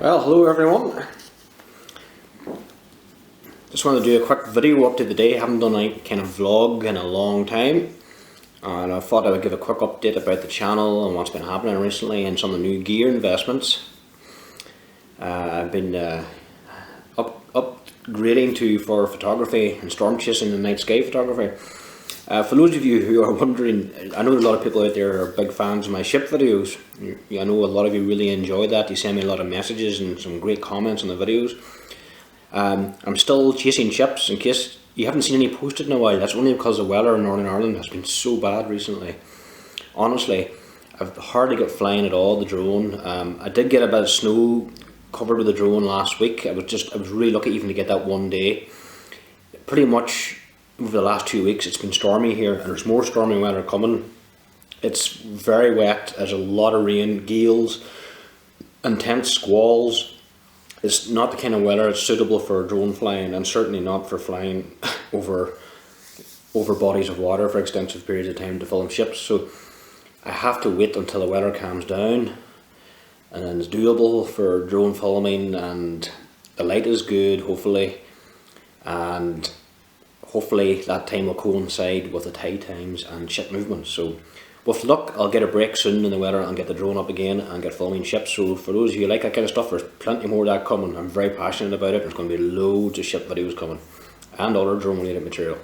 Well, hello everyone. Just wanted to do a quick video update today. I haven't done any kind of vlog in a long time, and I thought I would give a quick update about the channel and what's been happening recently and some of the new gear investments. I've been upgrading for photography and storm chasing and night sky photography. For those of you who are wondering, I know a lot of people out there are big fans of my ship videos. I know a lot of you really enjoy that. You send me a lot of messages and some great comments on the videos. I'm still chasing ships. In case you haven't seen any posted in a while, that's only because the weather in Northern Ireland has been so bad recently. Honestly, I've hardly got flying at all, the drone. I did get a bit of snow covered with the drone last week. I was really lucky even to get that one day. Pretty much over the last 2 weeks it's been stormy here, and there's more stormy weather coming. It's very wet, there's a lot of rain, gales, intense squalls. It's not the kind of weather that's suitable for drone flying, and certainly not for flying over bodies of water for extensive periods of time to film ships. So I have to wait until the weather calms down and then it's doable for drone filming, and the light is good hopefully, and hopefully that time will coincide with the tide times and ship movements. So with luck I'll get a break soon in the weather and get the drone up again and get filming ships. So for those of you who like that kind of stuff, there's plenty more of that coming. I'm very passionate about it. There's going to be loads of ship videos coming and other drone related material.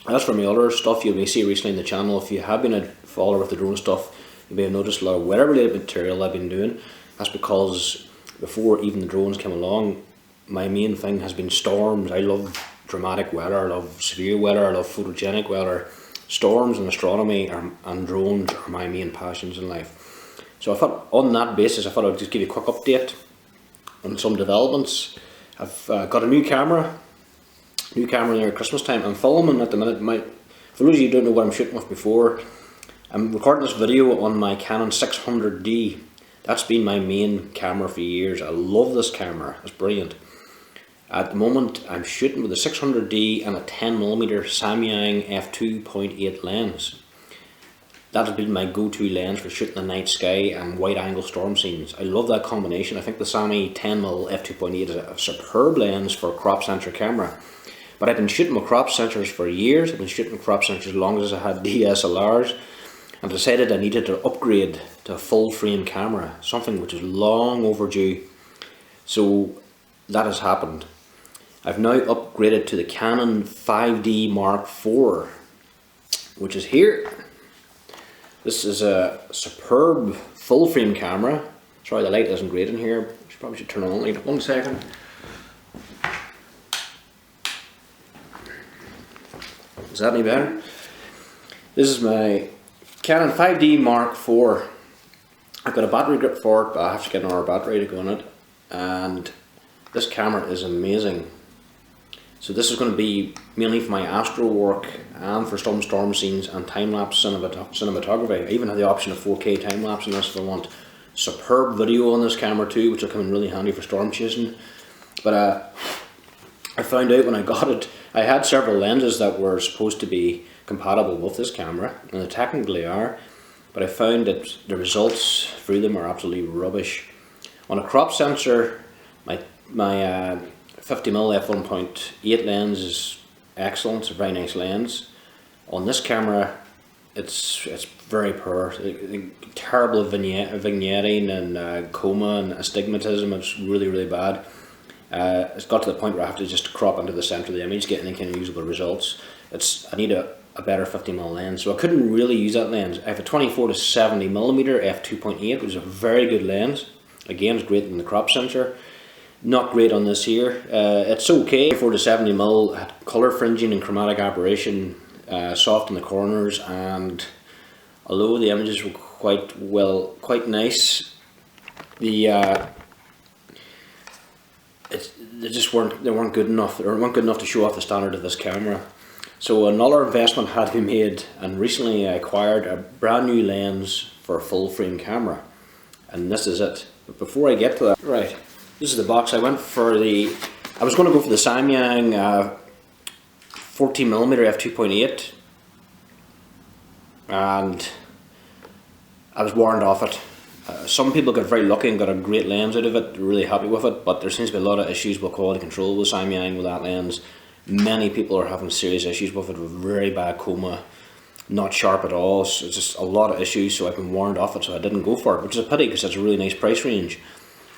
As for my other stuff you may see recently in the channel, if you have been a follower with the drone stuff, you may have noticed a lot of weather related material I've been doing. That's because before even the drones came along, my main thing has been storms. I love dramatic weather, I love severe weather, I love photogenic weather. Storms and astronomy and drones are my main passions in life. So I thought on that basis I thought I'd just give you a quick update on some developments. I've got a new camera near Christmas time. I'm filming at the minute. For those of you who don't know what I'm shooting with before, I'm recording this video on my Canon 600D. That's been my main camera for years. I love this camera, it's brilliant. At the moment I'm shooting with a 600D and a 10mm Samyang f2.8 lens. That has been my go-to lens for shooting the night sky and wide angle storm scenes. I love that combination. I think the Samyang 10mm f2.8 is a superb lens for a crop sensor camera. But I've been shooting with crop sensors for years. I've been shooting with crop sensors as long as I had DSLRs, and decided I needed to upgrade to a full frame camera, something which is long overdue. So that has happened. I've now upgraded to the Canon 5D Mark IV, which is here. This is a superb full frame camera. Sorry the light isn't great in here. Probably should turn on the light. 1 second. Is that any better? This is my Canon 5D Mark IV. I've got a battery grip for it, but I have to get another battery to go on it. And this camera is amazing. So this is going to be mainly for my astro work and for some storm scenes and time-lapse cinematography. I even have the option of 4K time-lapse in this if I want. Superb video on this camera too, which will come in really handy for storm chasing. But I found out when I got it, I had several lenses that were supposed to be compatible with this camera, and they technically are, but I found that the results through them are absolutely rubbish. On a crop sensor, my 50mm f1.8 lens is excellent. It's a very nice lens. On this camera it's very poor. Terrible vignetting and coma and astigmatism. It's really bad. It's got to the point where I have to just crop into the center of the image, get any kind of usable results. I need a better 50mm lens, so I couldn't really use that lens. I have a 24 to 70mm f2.8, which is a very good lens. Again, it's great in the crop sensor. Not great on this here. It's okay. 24 to 70mm had colour fringing and chromatic aberration, soft in the corners, and although the images were quite nice, they weren't good enough. They weren't good enough to show off the standard of this camera. So another investment had to be made, and recently I acquired a brand new lens for a full frame camera, and this is it. But before I get to that, right. This is the box. I was going to go for the Samyang 14mm f2.8, and I was warned off it. Some people got very lucky and got a great lens out of it, they're really happy with it, but there seems to be a lot of issues with quality control with Samyang with that lens. Many people are having serious issues with it, with very bad chroma, not sharp at all. So it's just a lot of issues, so I've been warned off it, so I didn't go for it, which is a pity because it's a really nice price range.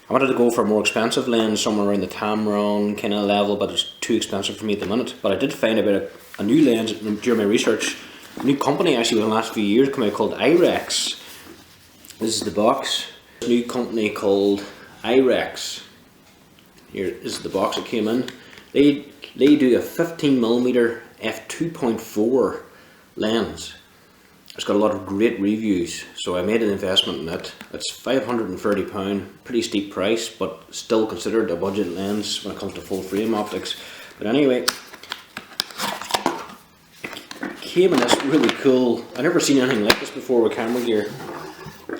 I wanted to go for a more expensive lens, somewhere around the Tamron kind of level, but it's too expensive for me at the minute. But I did find about a new lens during my research. A new company actually within the last few years come out called Irix. This is the box. A new company called Irix. Here, this is the box that came in. They do a 15mm f2.4 lens. It's got a lot of great reviews, so I made an investment in it. It's £530, pretty steep price, but still considered a budget lens when it comes to full frame optics. But anyway, it came in this really cool, I've never seen anything like this before with camera gear.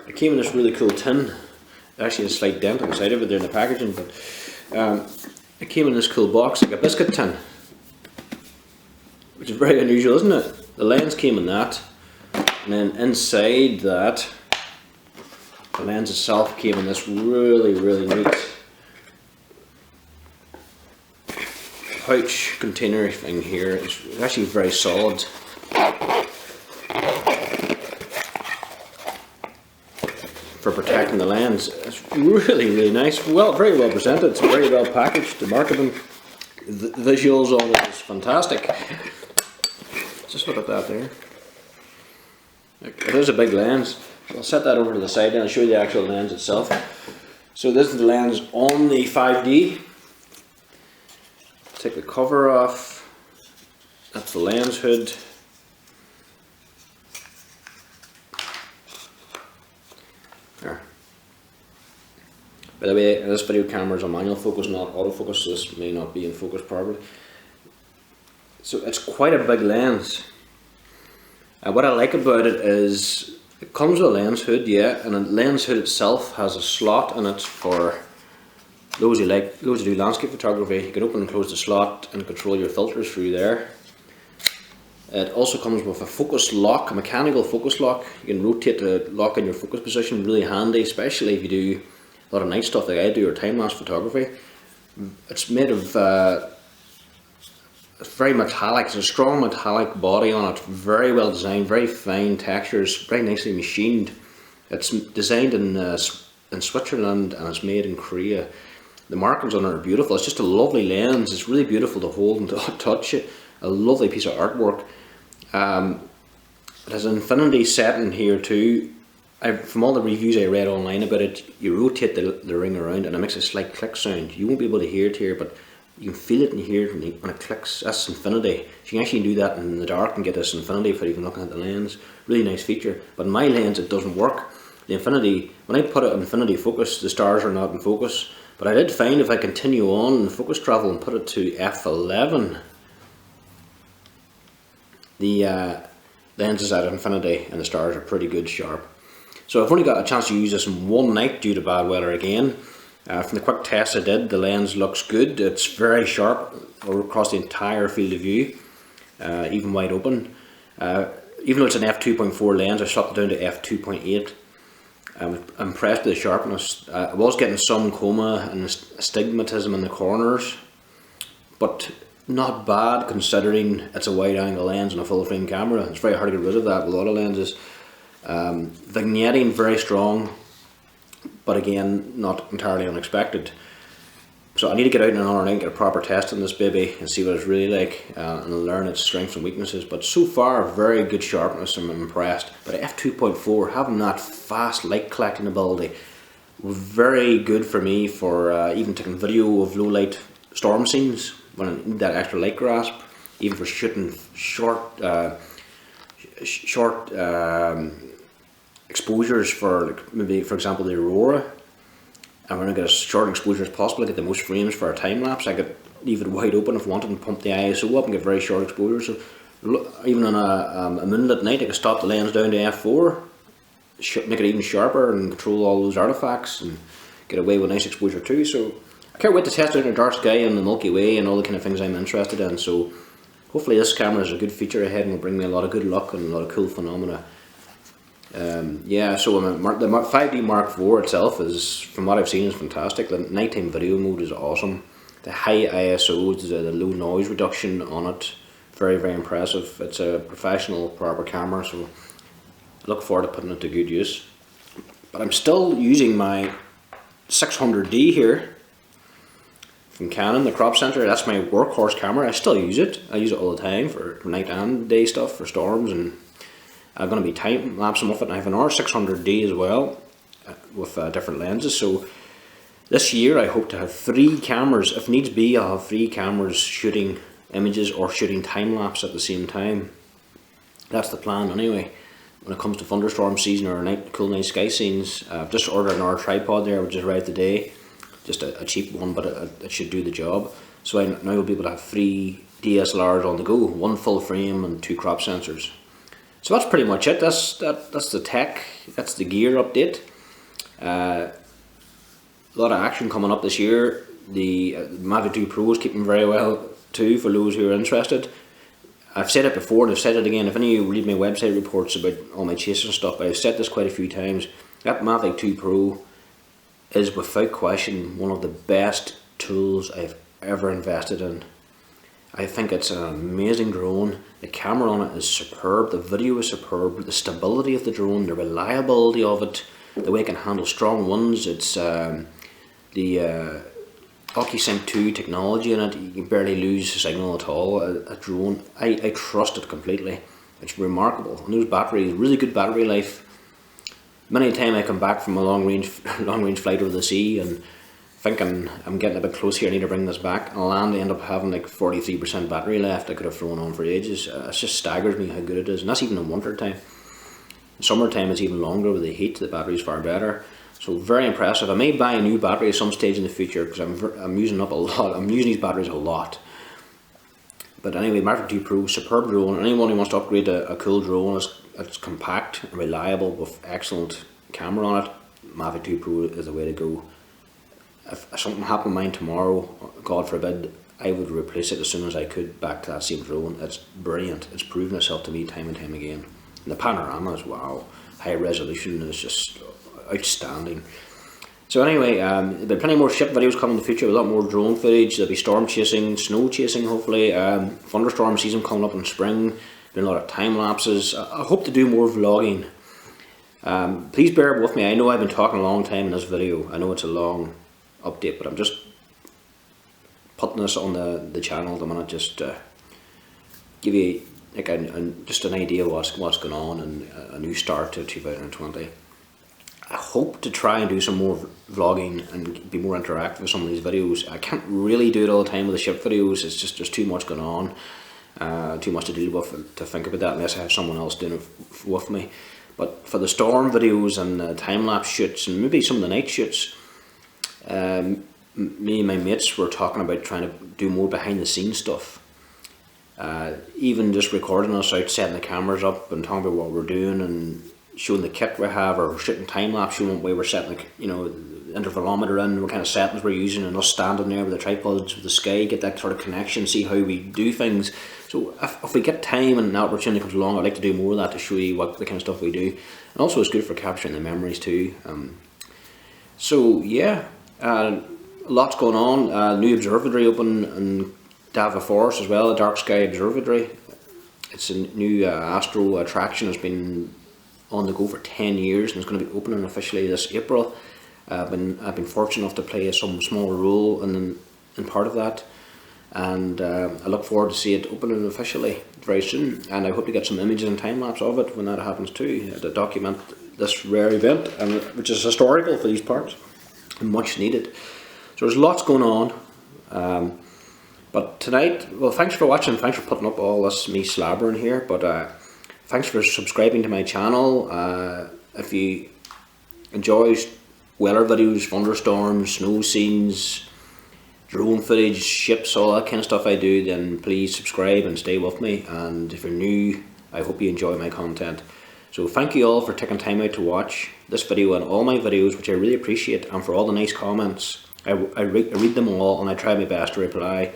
It came in this really cool tin. Actually, a slight dent on the side of it there in the packaging, but it came in this cool box, like a biscuit tin, which is very unusual, isn't it? The lens came in that. And then inside that, the lens itself came in this really neat pouch container thing here. It's actually very solid. For protecting the lens. It's really nice. Very well presented. It's very well packaged. The marketing, the visuals on it is fantastic. Just look at that there. It is a big lens. I'll set that over to the side and I'll show you the actual lens itself. So this is the lens on the 5D. Take the cover off. That's the lens hood. There. By the way, this video camera is a manual focus, not autofocus, so this may not be in focus properly. So it's quite a big lens. What I like about it is it comes with a lens hood, yeah, and the lens hood itself has a slot in it for those who do landscape photography. You can open and close the slot and control your filters through there. It also comes with a focus lock, a mechanical focus lock. You can rotate the lock in your focus position, really handy, especially if you do a lot of night stuff like I do or time-lapse photography. It's made of it's very metallic. It's a strong metallic body on it, very well designed, very fine textures, very nicely machined. It's designed in Switzerland and it's made in Korea. The markings on it are beautiful. It's just a lovely lens. It's really beautiful to hold and to touch it. A lovely piece of artwork. It has an infinity setting here too. From all the reviews I read online about it, you rotate the ring around and it makes a slight click sound. You won't be able to hear it here, but you can feel it and hear it when it clicks. That's infinity. So you can actually do that in the dark and get this infinity without even looking at the lens. Really nice feature. But in my lens it doesn't work. The infinity, when I put it in infinity focus, the stars are not in focus. But I did find if I continue on in focus travel and put it to f11, the lens is at infinity and the stars are pretty good sharp. So I've only got a chance to use this in one night due to bad weather again. From the quick test I did, the lens looks good. It's very sharp across the entire field of view, even wide open. Even though it's an f2.4 lens, I shot it down to f2.8. I'm impressed with the sharpness. I was getting some chroma and astigmatism in the corners, but not bad considering it's a wide angle lens and a full frame camera. It's very hard to get rid of that with a lot of lenses. Vignetting very strong, but again not entirely unexpected. So I need to get out in another night and get a proper test on this baby and see what it's really like and learn its strengths and weaknesses. But so far very good sharpness, I'm impressed. But f2.4, having that fast light collecting ability, very good for me for even taking video of low light storm scenes when I need that extra light grasp, even for shooting short exposures for, like, maybe for example the aurora. I'm going to get as short exposure as possible to get the most frames for a time lapse. I could leave it wide open if I wanted and pump the ISO up and get very short exposure. So even on a moonlit night I could stop the lens down to f4, make it even sharper and control all those artifacts and get away with nice exposure too. So I can't wait to test it in the dark sky and the Milky Way and all the kind of things I'm interested in. So hopefully this camera is a good feature ahead and will bring me a lot of good luck and a lot of cool phenomena. Yeah, so the 5D Mark IV itself is, from what I've seen, is fantastic. The nighttime video mode is awesome. The high ISO, the low noise reduction on it, very, very impressive. It's a professional, proper camera, so I look forward to putting it to good use. But I'm still using my 600D here from Canon, the crop center. That's my workhorse camera. I still use it. I use it all the time for night and day stuff, for storms, and I'm going to be time lapsing with it. And I have an R600D as well with different lenses. So this year I hope to have 3 cameras. If needs be, I'll have 3 cameras shooting images or shooting time lapse at the same time. That's the plan anyway. When it comes to thunderstorm season or cool night sky scenes, I've just ordered another tripod there, which is right today. Just a cheap one, but it should do the job. So I now will be able to have 3 DSLRs on the go, 1 full frame and 2 crop sensors. So that's pretty much it. That's the tech. That's the gear update. A lot of action coming up this year. The Mavic 2 Pro is keeping very well too, for those who are interested. I've said it before and I've said it again. If any of you read my website reports about all my chasing stuff, I've said this quite a few times. That Mavic 2 Pro is without question one of the best tools I've ever invested in. I think it's an amazing drone. The camera on it is superb, the video is superb, the stability of the drone, the reliability of it, the way it can handle strong winds. It's the OcuSync 2 technology in it. You can barely lose signal at all. A drone, I trust it completely. It's remarkable. And those batteries, really good battery life. Many a time I come back from a long range flight over the sea and thinking I'm getting a bit close here, I need to bring this back, and I'll end up having like 43% battery left. I could have flown on for ages. It just staggers me how good it is, and that's even in winter time. In summertime it's even longer with the heat. The battery's far better. So very impressive. I may buy a new battery at some stage in the future because I'm using up a lot. I'm using these batteries a lot. But anyway, Mavic 2 Pro, superb drone. Anyone who wants to upgrade a cool drone, it's compact and reliable with excellent camera on it, Mavic 2 Pro is the way to go. If something happened to mine tomorrow, God forbid, I would replace it as soon as I could back to that same drone. It's brilliant. It's proven itself to me time and time again. And the panorama is wow. High resolution is just outstanding. So anyway, there'll be plenty more ship videos coming in the future, a lot more drone footage. There'll be storm chasing, snow chasing hopefully, thunderstorm season coming up in spring. Been a lot of time lapses. I hope to do more vlogging. Please bear with me. I know I've been talking a long time in this video. I know it's a long update, but I'm just putting this on the channel. I'm gonna just give you like just an idea of what's going on and a new start to 2020. I hope to try and do some more vlogging and be more interactive with some of these videos. I can't really do it all the time with the ship videos. It's just there's too much going on, too much to deal with to think about that unless I have someone else doing it with me. But for the storm videos and time-lapse shoots and maybe some of the night shoots, me and my mates were talking about trying to do more behind-the-scenes stuff. Even just recording us out, setting the cameras up and talking about what we're doing and showing the kit we have, or shooting time-lapse, showing what way we're setting the, intervalometer in, what kind of settings we're using, and us standing there with the tripods with the sky, get that sort of connection, see how we do things. So if we get time and an opportunity comes along, I'd like to do more of that to show you what the kind of stuff we do. And also it's good for capturing the memories too. So yeah, lots going on. New observatory open in Dava Forest as well, a dark sky observatory. It's a new astro attraction. It's been on the go for 10 years and it's going to be opening officially this April. I've been fortunate enough to play some small role in part of that, and I look forward to see it opening officially very soon, and I hope to get some images and time lapse of it when that happens too, to document this rare event, and which is historical for these parts and much needed. So there's lots going on. But tonight, well, thanks for watching, thanks for putting up all this me slabbering here, but thanks for subscribing to my channel. If you enjoy weather videos, thunderstorms, snow scenes, drone footage, ships, all that kind of stuff I do, then please subscribe and stay with me. And if you're new, I hope you enjoy my content. So thank you all for taking time out to watch this video and all my videos, which I really appreciate, and for all the nice comments. I read them all and I try my best to reply,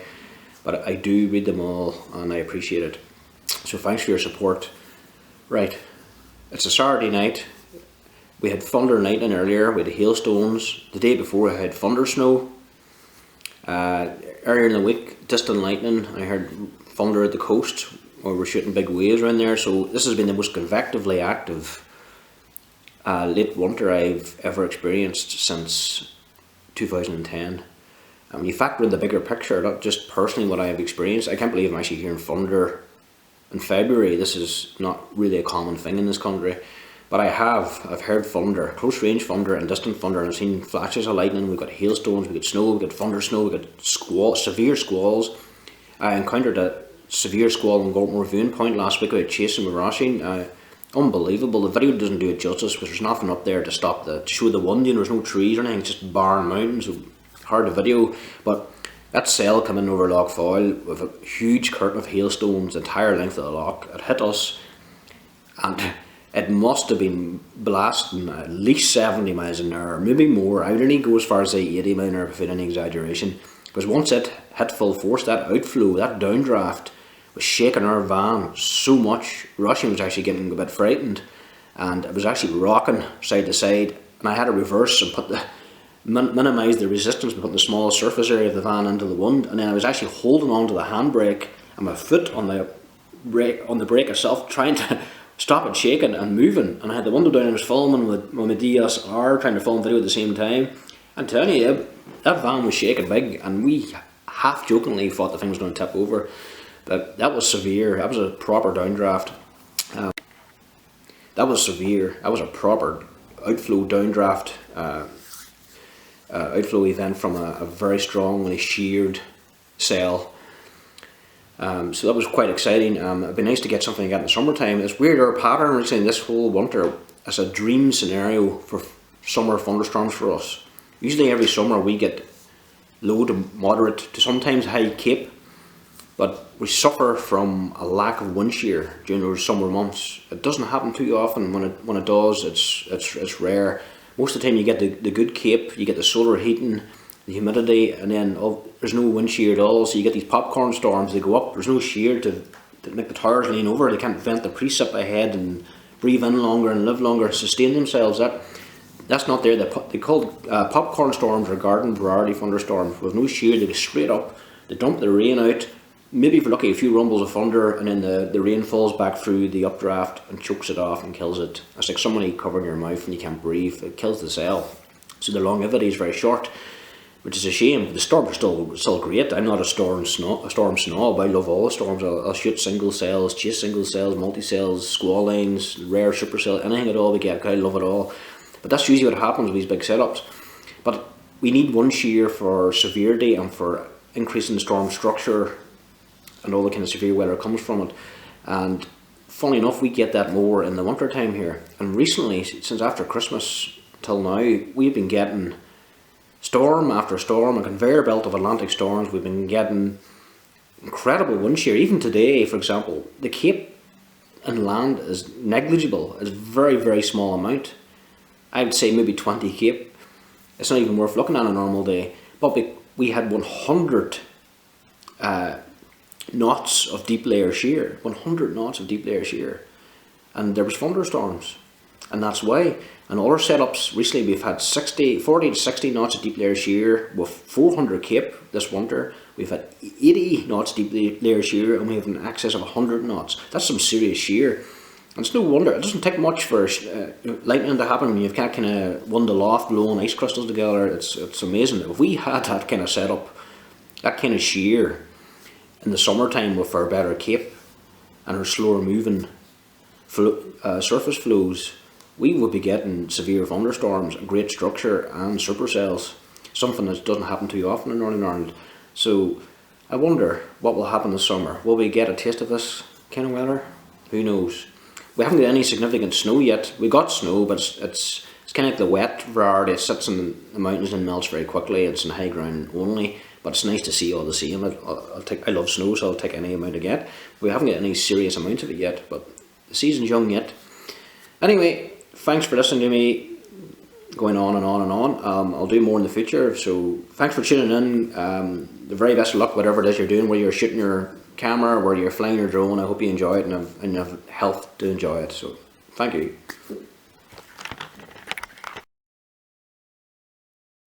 but I do read them all and I appreciate it. So thanks for your support. Right, It's a Saturday night. We had thunder and lightning earlier. We had hailstones. The day before I had thunder snow. Earlier in the week, distant lightning. I heard thunder at the coast where we're shooting big waves around there. So this has been the most convectively active late winter I've ever experienced since 2010. When you factor in the bigger picture, not just personally what I have experienced, I can't believe I'm actually hearing thunder in February. This is not really a common thing in this country, but I've heard thunder, close range thunder and distant thunder, and I've seen flashes of lightning. We've got hailstones, we've got snow, we've got thunder snow, we've got severe squalls. I encountered a severe squall in Gortmore Viewing Point last week out chasing with Roisin. Unbelievable. The video doesn't do it justice because there's nothing up there to show the wind. There's no trees or anything, it's just barren mountains. So hard to video, but that cell come in over Loch Foyle with a huge curtain of hailstones the entire length of the loch. It hit us and it must have been blasting at least 70 miles an hour, maybe more. I would only go as far as say 80 miles an hour without any exaggeration, because once it hit full force, that outflow, that downdraft was shaking our van so much. Roisin was actually getting a bit frightened, and it was actually rocking side to side, and I had to reverse and minimise the resistance by putting the small surface area of the van into the wind, and then I was actually holding on to the handbrake and my foot on the brake itself, trying to stop it shaking and moving, and I had the window down and I was filming with my DSLR, trying to film video at the same time. I'm telling you, that van was shaking big, and we half jokingly thought the thing was going to tip over, but that was severe. That was a proper downdraft. That was severe. That was a proper outflow downdraft. Outflow event from a very strongly sheared cell. So that was quite exciting. It'd be nice to get something again in the summertime. It's weird, our pattern recently this whole winter is a dream scenario for summer thunderstorms for us. Usually every summer we get low to moderate to sometimes high cape, but we suffer from a lack of wind shear during those summer months. It doesn't happen too often. When it does, it's rare. Most of the time you get the good cape, you get the solar heating, the humidity, and then there's no wind shear at all, so you get these popcorn storms. They go up, there's no shear to make the tires lean over, they can't vent the precip ahead and breathe in longer and live longer, sustain themselves. That's not there. They called popcorn storms or garden variety thunderstorms. With no shear, they go straight up, they dump the rain out, maybe if you're lucky a few rumbles of thunder, and then the rain falls back through the updraft and chokes it off and kills it. It's like somebody covering your mouth and you can't breathe. It kills the cell. So the longevity is very short, which is a shame. The storms are still great. I'm not a storm snob. I love all the storms. I'll shoot single cells, chase single cells, multi-cells, squall lines, rare supercell, anything at all we get. I love it all. But that's usually what happens with these big setups. But we need wind shear for severity and for increasing storm structure and all the kind of severe weather comes from it. And funny enough, we get that more in the winter time here. And recently, since after Christmas till now, we've been getting storm after storm, a conveyor belt of Atlantic storms. We've been getting incredible wind shear. Even today, for example, the cape inland is negligible. It's a very, very small amount. I would say maybe 20 cape. It's not even worth looking at on a normal day. But we had 100 knots of deep layer shear. 100 knots of deep layer shear. And there was thunderstorms. And that's why. And all our setups recently, we've had 40 to 60 knots of deep layer shear with 400 cape this winter. We've had 80 knots deep layer shear, and we have an excess of 100 knots. That's some serious shear. And it's no wonder. It doesn't take much for lightning to happen when you've got kind of wind aloft blowing ice crystals together. It's amazing. If we had that kind of setup, that kind of shear in the summertime with our better cape and our slower moving surface flows, we would be getting severe thunderstorms, great structure and supercells, something that doesn't happen too often in Northern Ireland. So I wonder what will happen this summer. Will we get a taste of this kind of weather? Who knows? We haven't got any significant snow yet. We got snow, but it's kind of like the wet variety. It sits in the mountains and melts very quickly. It's in high ground only, but it's nice to see all the same. I love snow, so I'll take any amount I get. We haven't got any serious amount of it yet, but the season's young yet. Anyway, thanks for listening to me going on and on and on. I'll do more in the future, so thanks for tuning in. The very best of luck, whatever it is you're doing, whether you're shooting your camera or whether you're flying your drone. I hope you enjoy it and have health to enjoy it. So Thank you.